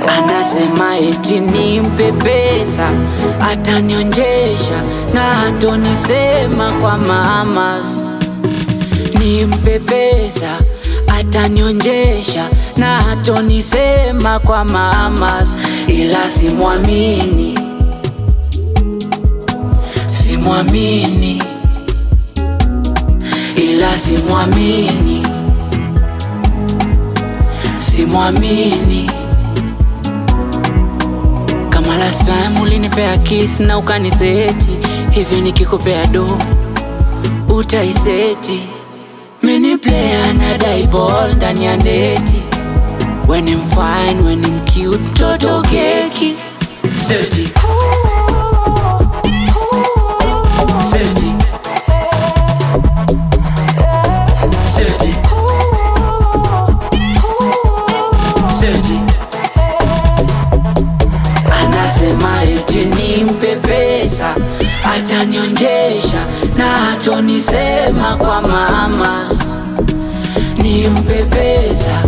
Anasema eti nimpe pesa, atanionjesha na hatonisema kwa mamas. Nimpe pesa, atanionjesha na hatonisema kwa mamas. Ila simwamini, simwamini, ila simwamini, simwamini. Kama last time ulinipea kiss na ukaniseti, hivi nikikupea do utaiseti? Mini player na die ball ndani ya neti. When I'm fine, when I'm cute, toto keki. Seti, seti, seti, seti. Anasema eti nimpe pesa, atanionjesha na hatonisema kwa mamas. Nimpe pesa,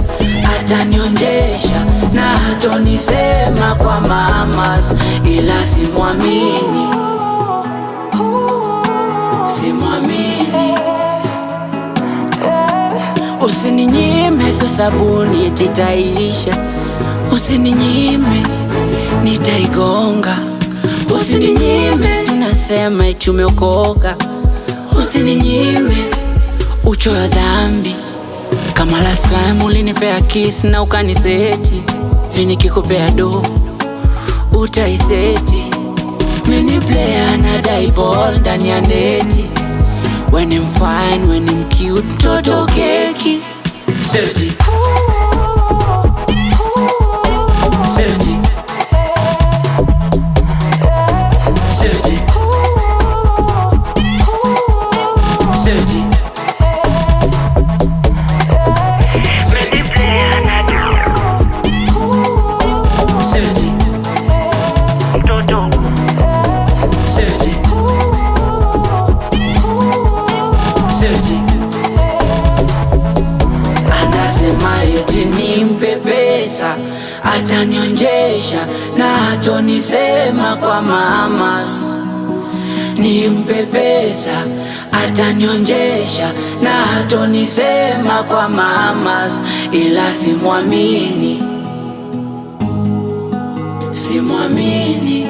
atanionjesha na hatonisema kwa mamas. Ila simwamini, simwamini. Usininyime so sabuni eti itaisha, usininyime nitaigonga. Usininyime unasema eti umeokoka, usininyime uchoyo dhambi. Kama last time ulinipea kiss na ukaniseti, hivi nikikupea do utaiseti? Mini player na die ball ndani ya neti. When I'm fine, when I'm cute, toto keki. Seti, seti, seti, seti. Anasema eti nimpe pesa, atanionjesha na hatonisema kwa mamas. Nimpe pesa, atanionjesha na hatonisema kwa mamas. Ila simwamini, simwamini.